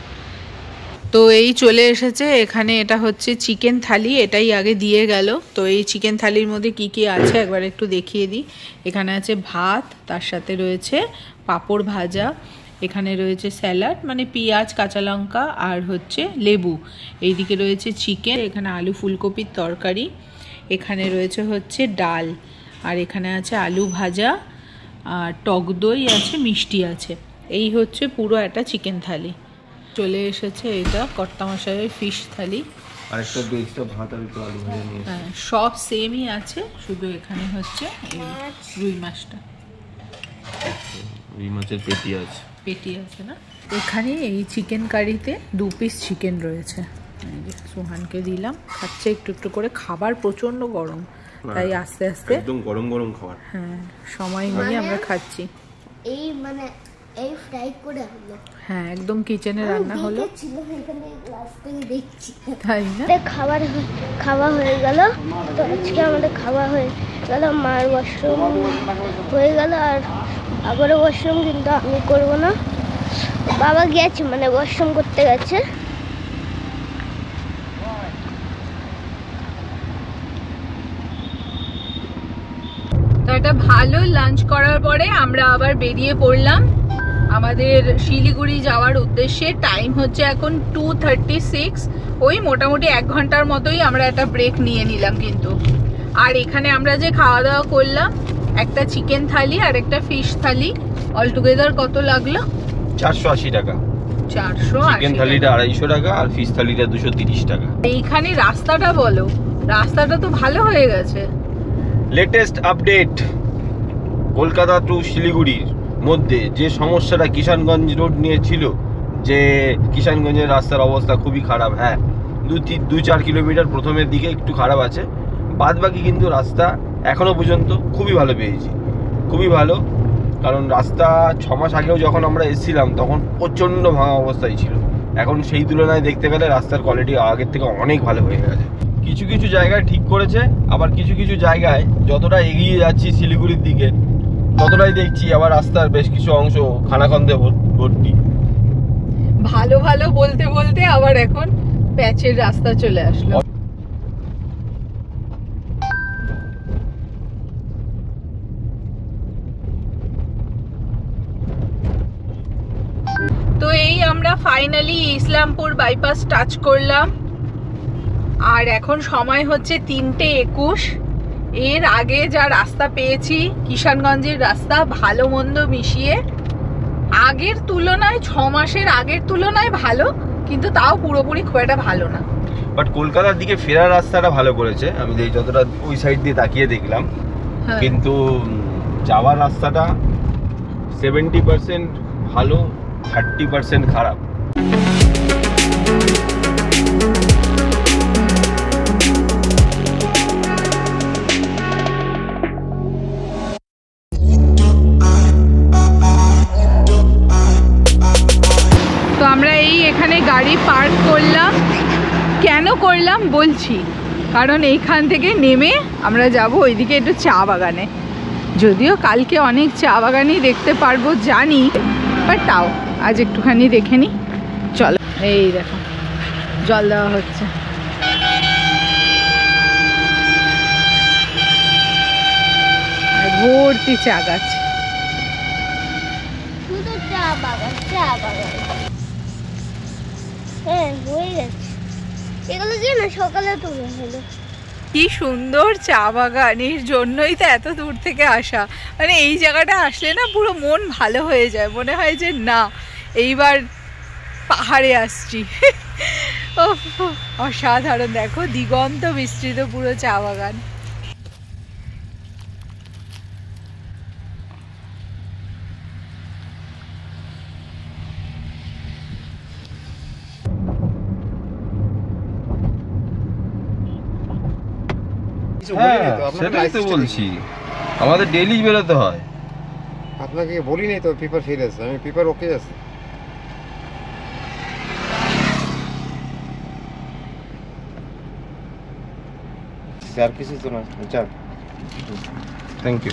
তো এই চলে এসেছে এখানে, এটা হচ্ছে চিকেন থালি, এটাই আগে দিয়ে গেল। তো এই চিকেন থালির মধ্যে কি কি আছে একবার একটু দেখিয়ে দিই। এখানে আছে ভাত, তার সাথে রয়েছে পাঁপড় ভাজা, এখানে রয়েছে স্যালাড মানে পেঁয়াজ কাঁচা লঙ্কা আর হচ্ছে লেবু, এইদিকে রয়েছে চিকেন, এখানে আলু ফুলকপির তরকারি, এখানে রয়েছে হচ্ছে ডাল, আর এখানে আছে আলু ভাজা, আর টক দই আছে, মিষ্টি আছে। এই হচ্ছে পুরো একটা চিকেন থালি। চলে এসেছে এটা কর্তামশাইয়ের ফিশ থালি, আরেকটা বেস্টটা ভাত আর একটু আলু ভাজা নিয়ে। হ্যাঁ সব সেমই আছে, শুধু এখানে হচ্ছে এই রুই মাছটা, রুই মাছের পেটি আছে, পেটি আছে না। এখানে এই চিকেন কারিতে 2 পিস চিকেন রয়েছে। এই যে সোহানকে দিলাম, খাচ্ছে একটু একটু করে। খাবার প্রচন্ড গরম, তাই আস্তে আস্তে একদম গরম গরম খাবার। হ্যাঁ সময় নিয়ে আমরা খাচ্ছি। এই মানে এই ফ্রাই করে হলো। হ্যাঁ একদম কিচেনে রান্না হলো, ছিল এখানে ক্লাস থেকে দেখছি। তাই না? খাওয়া হয়ে গেল। তো আজকে আমাদের খাওয়া হয়ে গেল, মার ওয়াশরুম হয়ে গেল, আর আবারও ওয়াশরুম, কিন্তু আমি করবো না, বাবা গেছে মানে ওয়াশরুম করতে গেছে। তো একটা ভালো লাঞ্চ করার পরে আমরা আবার বেরিয়ে পড়লাম আমাদের শিলিগুড়ি যাওয়ার উদ্দেশ্যে। টাইম হচ্ছে এখন 2:36, ওই মোটামুটি 1 ঘন্টার মতোই আমরা একটা ব্রেক নিয়ে নিলাম কিন্তু। আর এখানে আমরা যে খাওয়া দাওয়া করলাম, একটা চিকেন থালি আর একটা ফিশ থালি, অলটুগেদার কত লাগলো? 480 টাকা। 480 চিকেন থালিটা 250 টাকা আর ফিশ থালিটা 230 টাকা। এইখানে রাস্তাটা বলো, রাস্তাটা তো ভালো হয়ে গেছে। লেটেস্ট আপডেট, কলকাতা টু শিলিগুড়ির মধ্যে যে সমস্যাটা কিষানগঞ্জ রোড নিয়ে ছিল, যে কিষানগঞ্জের রাস্তার অবস্থা খুবই খারাপ। হ্যাঁ 2-4 কিলোমিটার প্রথমের দিকে একটু খারাপ আছে, বাদ বাকি কিন্তু রাস্তা এখনো পর্যন্ত খুবই ভালো পেয়েছি, খুবই ভালো। কারণ রাস্তা 6 মাস আগেও যখন আমরা এসেছিলাম তখন প্রচণ্ড ভাঙা অবস্থায় ছিল, এখন সেই তুলনায় দেখতে গেলে রাস্তার কোয়ালিটি আগের থেকে অনেক ভালো হয়ে গেছে। কিছু কিছু জায়গায় ঠিক করেছে, আবার কিছু কিছু জায়গায় যতটা এগিয়ে যাচ্ছি শিলিগুড়ির দিকে ততটাই দেখছি আবার রাস্তার বেশ কিছু অংশ খানাখন্দে ভর্তি। ভালো ভালো বলতে বলতে আবার এখন প্যাচের রাস্তা চলে আসলো। তো এই আমরা ফাইনালি ইসলামপুর বাইপাস টাচ করলাম, আর এখন সময় হচ্ছে 3:21। এর আগে যা রাস্তা পেয়েছি কিষানগঞ্জের রাস্তা, ভালো মন্দ মিশিয়ে আগের তুলনায় 6 মাসের আগের তুলনায় ভালো, কিন্তু তাও পুরোপুরি খুব একটা ভালো না। বাট কলকাতার দিকে ফেরার রাস্তাটা ভালো করেছে, আমি যতটা ওই সাইড দিয়ে তাকিয়ে দেখলাম হ্যাঁ। কিন্তু যাওয়ার রাস্তাটা 70% ভালো, 30% খারাপ। তো আমরা এখানে গাড়ি পার্ক করলাম। কেন করলাম বলছি, কারণ এইখান থেকে নেমে আমরা যাব ওইদিকে একটু চা বাগানে। যদিও কালকে অনেক চা বাগানই দেখতে পারবো জানি, বাট তাও আজ একটুখানি দেখে নিই। চলো, এই দেখো জল দেওয়া হচ্ছে। আর ভর্তি চা গাছ। শুধু চা বাগান, চা বাগান। হ্যাঁ, হয়ে গেছে। এগুলো দিয়ে না সকালে তুলে হলো। কি সুন্দর চা বাগানের জন্যই তো এত দূর থেকে আসা। মানে এই জায়গাটা আসলে না পুরো মন ভালো হয়ে যায়, মনে হয় যে না এইবার পাহাড়ে আসছি। অসাধারণ, দেখো দিগন্ত বিস্তৃত পুরো চা বাগান। হ্যাঁ, সেটাই তো বলছি, আমাদের ডেইলি বেরোতে হয়। আপনাকে বলিনি তো পেপার ফেল আছে, আমি পেপার ওকে আছে। স্যার কিছু তো না, চল। Thank you.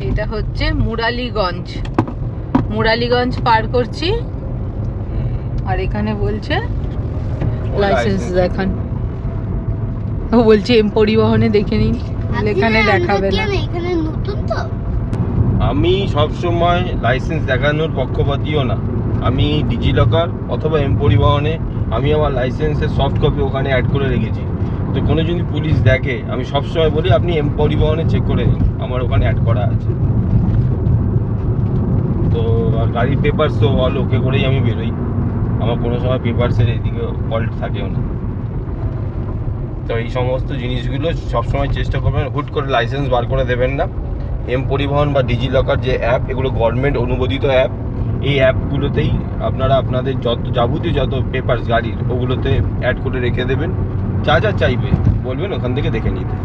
এটা হচ্ছে মুরালিগঞ্জ। মুরালিগঞ্জ পার করছি, আর এখানে বলছে লাইসেন্স দেখান। ও বলছে এম পরিবহনে দেখে নিন, এখানে দেখাবে না। এখানে নতুন তো। আমি সব সময় লাইসেন্স দেখানোর পক্ষপাতীও না। আমি ডিজিলকার অথবা এম পরিবহনে আমি আমার লাইসেন্সের সফট কপি ওখানে অ্যাড করে রেখেছি। তো কোনো যদি পুলিশ দেখে, আমি সবসময় বলি আপনি এম পরিবহনে চেক করে নিন, আমার ওখানে অ্যাড করা আছে। তো গাড়ির পেপারস তো অল ওকে করেই আমি বেরোই, আমার কোনো সময় পেপারসের এদিকে ফল্ট থাকেও না। তো এই সমস্ত জিনিসগুলো সবসময় চেষ্টা করবেন, হুট করে লাইসেন্স বার করে দেবেন না। এম পরিবহন বা ডিজিলকার যে অ্যাপ, এগুলো গভর্নমেন্ট অনুমোদিত অ্যাপ। এই অ্যাপগুলোতেই আপনারা আপনাদের যাবতীয় যত পেপারস গাড়ির ওগুলোতে অ্যাড করে রেখে দেবেন। যা যা চাইবে বলবেন ওখান থেকে দেখে নিতে।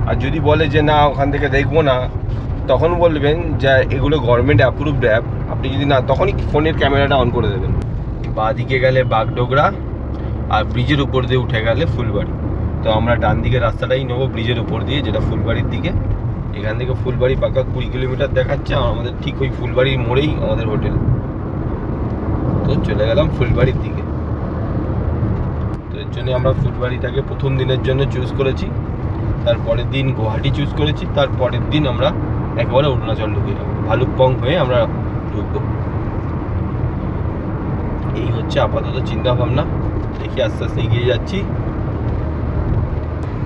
আর যদি বলে যে না ওখান থেকে দেখবো না, তখন বলবেন যে এগুলো গভর্নমেন্ট অ্যাপ্রুভড অ্যাপ, আপনি যদি না, তখনই ফোনের ক্যামেরাটা অন করে দেবেন। বাঁ দিকে গেলে বাগডোগরা, আর ব্রিজের উপর দিয়ে উঠে গেলে ফুলবাড়ি। তো আমরা ডান দিকে রাস্তাটাই নেবো ব্রিজের উপর দিয়ে, যেটা ফুলবাড়ির দিকে। এখান থেকে ফুলবাড়ি পাকা 20 কিলোমিটার দেখাচ্ছে, আর আমাদের ঠিক ওই ফুলবাড়ির মোড়েই আমাদের হোটেল। তো চলে গেলাম ফুলবাড়ির দিকে। তো এর জন্য আমরা ফুলবাড়িটাকে প্রথম দিনের জন্য চুজ করেছি, তারপরের দিন গুয়াহাটি চুজ করেছি, তারপরের দিন আমরা একেবারে অরুণাচল ঢুকে যাবো, ভালুকপং হয়ে আমরা ঢুকবো। এই হচ্ছে আপাতত চিন্তা ভাবনা, দেখি আস্তে আস্তে এগিয়ে যাচ্ছি।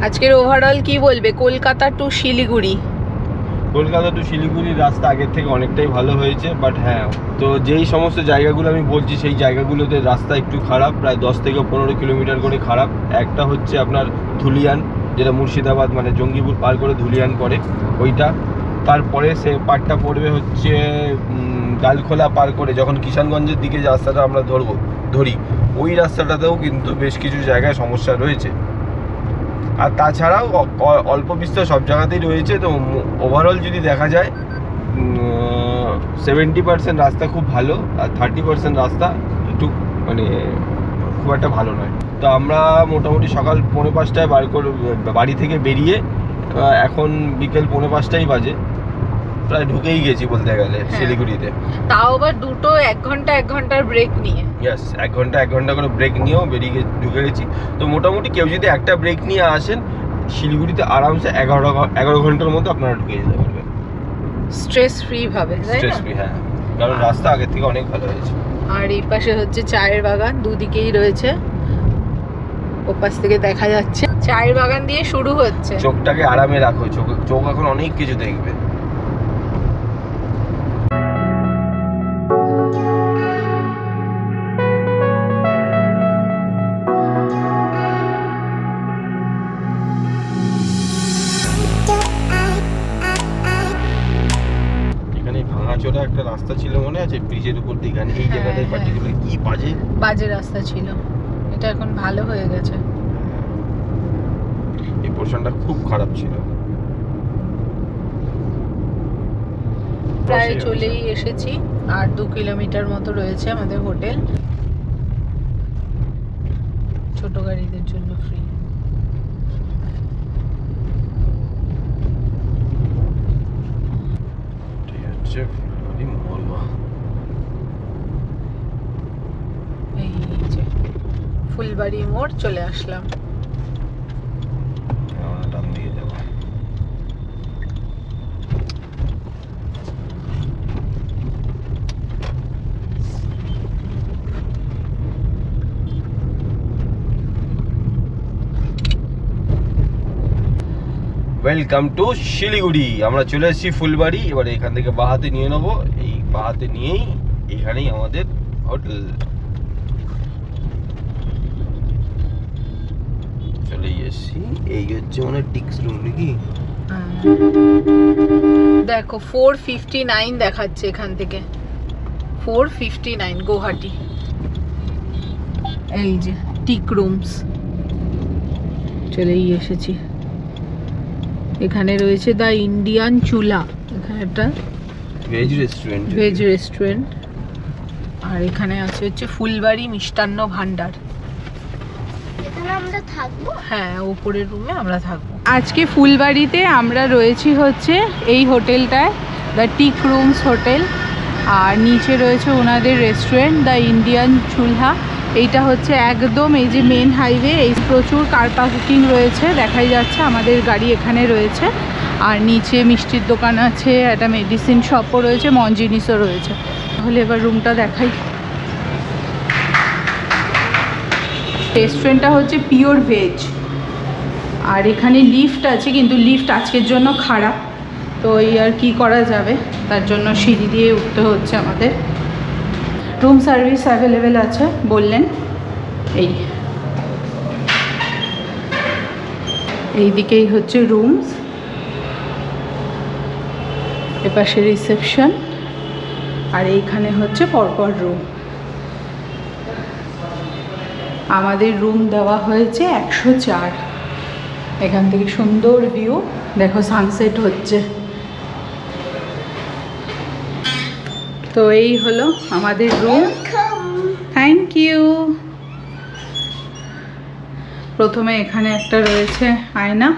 আজকের ওভারঅল কি বলবে কলকাতা টু শিলিগুড়ি? কলকাতা টু শিলিগুড়ির রাস্তা আগের থেকে অনেকটাই ভালো হয়েছে, বাট হ্যাঁ, তো যেই সমস্ত জায়গাগুলো আমি বলছি সেই জায়গাগুলোতে রাস্তা একটু খারাপ, প্রায় 10 থেকে 15 কিলোমিটার করে খারাপ। একটা হচ্ছে আপনার ধুলিয়ান, যেটা মুর্শিদাবাদ মানে জঙ্গিপুর পার করে ধুলিয়ান পড়ে ওইটা। তারপরে সে পার্টটা পড়বে হচ্ছে গালখোলা পার করে যখন কিষানগঞ্জের দিকে যে রাস্তাটা আমরা ধরি, ওই রাস্তাটাতেও কিন্তু বেশ কিছু জায়গায় সমস্যা রয়েছে। আর তাছাড়াও অল্প বিস্তর সব জায়গাতেই রয়েছে। তো ওভারঅল যদি দেখা যায় 70% রাস্তা খুব ভালো, আর 30% রাস্তা একটু মানে খুব একটা ভালো নয়। তো আমরা মোটামুটি সকাল 4:45টায় বাড়ি থেকে বেরিয়ে এখন বিকেল 4:45টাই বাজে, প্রায় ঢুকেই গেছি বলতে গেলে শিলিগুড়িতে। তাও আবার দুটো 1 ঘন্টা 1 ঘন্টার ব্রেক নিয়ে। ইয়েস, 1 ঘন্টা 1 ঘন্টা করে ব্রেক নিয়েও ঢুকে গেছি। তো মোটামুটি কেউ যদি একটা ব্রেক নিয়ে আসেন, শিলিগুড়িতে আরামসে 11 ঘন্টার মধ্যে আপনারা ঢুকে যেতে পারবেন স্ট্রেস ফ্রি ভাবে, তাই স্ট্রেস না? ফ্রি, হ্যাঁ, কারণ রাস্তা আগের থেকে অনেক ভালো হয়েছে। আর এই পাশে হচ্ছে চায়ের বাগান, দুদিকেই রয়েছে, ওপাশ থেকে দেখা যাচ্ছে। চায়ের বাগান দিয়ে শুরু হচ্ছে। চোখটাকে আরামে রাখো, চোখ এখন অনেক কিছু দেখবে। রাস্তা ছিল মনে আছে, ব্রিজের উপর দিয়ে গান এই জায়গাটায় পার্টিকুলার কি বাজে রাস্তা ছিল, এটা এখন ভালো হয়ে গেছে। এই পোরশনটা খুব খারাপ ছিল। প্রায় চলেই এসেছি, আর 2 কিলোমিটার মতো রয়েছে আমাদের হোটেল। ছোট গাড়িদের জন্য ফ্রি। এই যে ফুলবাড়ি মোড় চলে আসলাম। Welcome to Siliguri. আমরা চলে এসেছি ফুলবাড়ি। এবার এখান থেকে বাহাতে নিয়ে নেবো, এই বাহাতে নিয়েই এখানেই আমাদের হোটেল। চলে এসেছি, এই হচ্ছে মানে ডিক্স রুম নাকি। দেখো 459 দেখাচ্ছে এখান থেকে, 459 গুয়াহাটি। এই যে টিক রুমস, চলেই এসেছি। এখানে রয়েছে দ্য ইন্ডিয়ান চুলা, এখানে একটা ভেজ রেস্টুরেন্ট। আর এখানে আছে হচ্ছে ফুলবাড়ি মিষ্টান্ন ভান্ডার। হ্যাঁ, উপরের রুমে আমরা থাকবো আজকে। ফুলবাড়িতে আমরা রয়েছি হচ্ছে এই হোটেলটায়, দ্য টিক রুমস হোটেল। আর নিচে রয়েছে ওনাদের রেস্টুরেন্ট দ্য ইন্ডিয়ান চুলহা। এইটা হচ্ছে একদম এই যে মেন হাইওয়ে, এই প্রচুর কার পার্কিং রয়েছে, দেখাই যাচ্ছে আমাদের গাড়ি এখানে রয়েছে। আর নিচে মিষ্টির দোকান আছে, একটা মেডিসিন শপও রয়েছে, মঞ্জিনিসও রয়েছে। তাহলে এবার রুমটা দেখাই। রেস্টুরেন্টটা হচ্ছে পিওর ভেজ। আর এখানে লিফট আছে, কিন্তু লিফট আজকের জন্য খারাপ, তো এই আর কি করা যাবে, তার জন্য সিঁড়ি দিয়ে উঠতে হচ্ছে আমাদের। রুম সার্ভিস অ্যাভেলেবেল আছে বললেন। এই দিকেই হচ্ছে রুমস, এপাশে রিসেপশন, আর এইখানে হচ্ছে পরপর রুম। আমাদের রুম দেওয়া হয়েছে 104। এখান থেকে সুন্দর ভিউ, দেখো সানসেট হচ্ছে। তো এই হলো আমাদের রুম। Thank you. প্রথমে এখানে একটা রয়েছে আয়না,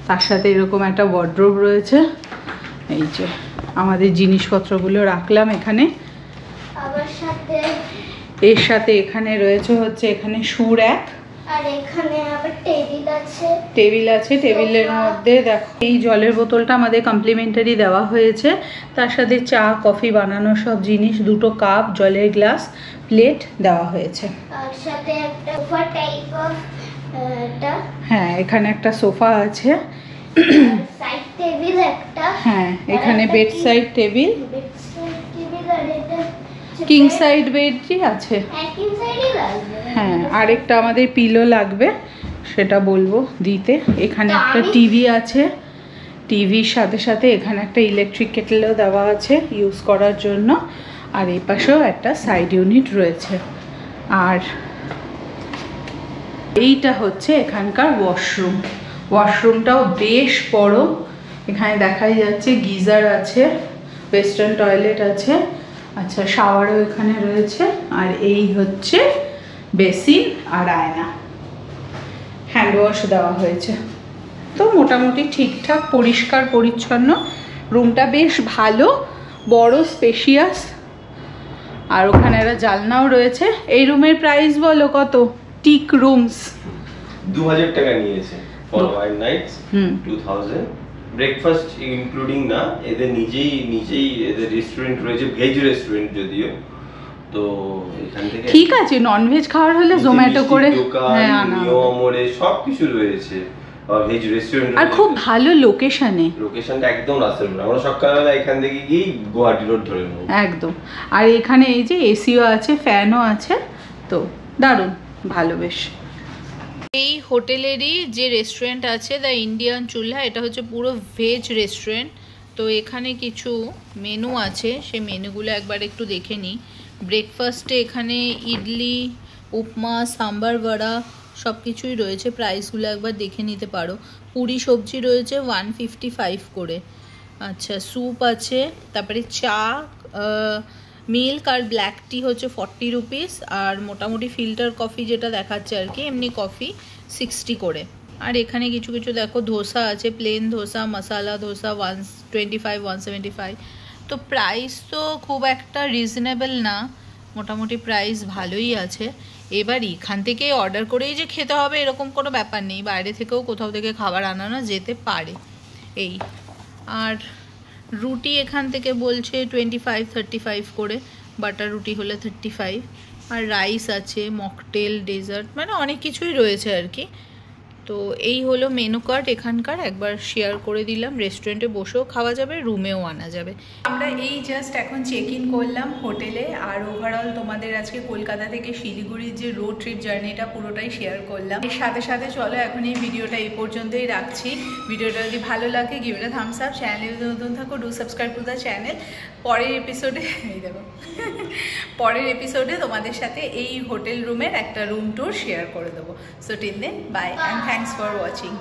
তার সাথে এরকম একটা ওয়ার্ড্রোব রয়েছে। এই যে আমাদের জিনিসপত্রগুলো রাখলাম এখানে। এর সাথে এখানে রয়েছে হচ্ছে এখানে শু র্যাক, আর এখানে আবার টেবিল আছে। টেবিলের মধ্যে দেখো এই জলের বোতলটা আমাদের কমপ্লিমেন্টারি দেওয়া হয়েছে, তার সাথে চা কফি বানানোর সব জিনিস, 2টো কাপ, জলের গ্লাস, প্লেট দেওয়া হয়েছে। আর সাথে একটা সোফা টাইপ অফ হ্যাঁ, এখানে একটা সোফা আছে, সাইড টেবিল একটা। হ্যাঁ, এখানে বেড সাইড টেবিল, আর এটা কিং সাইড বেডই আছে। কিং সাইডই লাগবে। হ্যাঁ, আরেকটা আমাদের পিলো লাগবে, সেটা বলবো দিতে। এখানে একটা টিভি আছে, টিভির সাথে সাথে এখানে একটা ইলেকট্রিক কেটেলও দেওয়া আছে ইউজ করার জন্য। আর এই পাশেও একটা সাইড ইউনিট রয়েছে। আর এইটা হচ্ছে এখানকার ওয়াশরুম। ওয়াশরুমটাও বেশ বড়, এখানে দেখাই যাচ্ছে গিজার আছে, ওয়েস্টার্ন টয়লেট আছে, আচ্ছা শাওয়ারও এখানে রয়েছে। আর এই হচ্ছে বেসিন আর আয়না, হ্যান্ড ওয়াশ দেওয়া হয়েছে। তো মোটামুটি ঠিকঠাক পরিষ্কার পরিচ্ছন্ন। রুমটা বেশ ভালো, বড়, স্পেশিয়াস। আর ওখানে একটা জানলাও রয়েছে। এই রুমের প্রাইস বলো কত? টিক রুমস 2000 টাকা নিয়েছে ফর 1 নাইটস। 2000 ব্রেকফাস্ট ইনক্লুডিং না, এদের নিজেই এদের রেস্টুরেন্ট রয়েছে, ভেজ রেস্টুরেন্ট যদিও। তো এখান থেকে ঠিক আছে, ননভেজ খাওয়ার হলে জোম্যাটো করে হ্যাঁ আনা নিয়মরে সব কিছু রয়েছে। ভেজ রেস্টুরেন্ট আর খুব ভালো লোকেশনে, লোকেশনটা একদম রাস্তার উপরে। আমরা সকালবেলা এখান থেকে গিয়ে গুয়াহাটি রোড ধরে নেব একদম। আর এখানে এই যে এসিও আছে, ফ্যানও আছে, তো দারুণ ভালো বেশ। এই হোটেলেরই যে রেস্টুরেন্ট আছে দ্য ইন্ডিয়ান চুলহা, এটা হচ্ছে পুরো ভেজ রেস্টুরেন্ট। তো এখানে কিছু মেনু আছে, সেই মেনুগুলো একবার একটু দেখে নিই। ব্রেকফাস্টে এখানে ইডলি, উপমা, সাম্বার বড়া সব কিছুই রয়েছে। প্রাইসগুলো একবার দেখে নিতে পারো। পুরি সবজি রয়েছে 155 করে। আচ্ছা, স্যুপ আছে, তারপরে চা, মিল্ক আর ব্ল্যাক টি হচ্ছে 40 রুপিস, আর মোটামুটি ফিল্টার কফি যেটা দেখাচ্ছে আর কি, এমনি কফি 60 করে। আর এখানে কিছু কিছু দেখো ধোসা আছে, প্লেন ধোসা, মশালা ধোসা 125, 175। তো প্রাইস তো খুব একটা রিজনেবল না, মোটামুটি প্রাইস ভালোই আছে। এবার এখান থেকে অর্ডার করেই যে খেতে হবে এরকম কোনো ব্যাপার নেই, বাইরে থেকেও কোথাও থেকে খাবার আনানো যেতে পারে এই। আর রুটি এখান থেকে বলছে 25, 35 করে, বাটার রুটি হলে 35। আর রাইস আছে, মকটেল, ডেজার্ট, মানে অনেক কিছুই রয়েছে আর কি। তো এই হলো মেনু কার্ড এখানকার, একবার শেয়ার করে দিলাম। রেস্টুরেন্টে বসেও খাওয়া যাবে, রুমেও আনা যাবে। আমরা এই জাস্ট এখন চেক ইন করলাম হোটেলে। আর ওভারঅল তোমাদের আজকে কলকাতা থেকে শিলিগুড়ির যে রোড ট্রিপ জার্নিটা পুরোটাই শেয়ার করলাম। এর সাথে সাথে চলো এখন এই ভিডিওটা এই পর্যন্তই রাখছি। ভিডিওটা যদি ভালো লাগে give it a Thums up. চ্যানেলে যদি নতুন থাকো do subscribe to the channel. পরের এপিসোডে এই দেখো পরের এপিসোডে তোমাদের সাথে এই হোটেল রুমের একটা রুম ট্যুর শেয়ার করে দেবো। So till then bye and thanks for watching.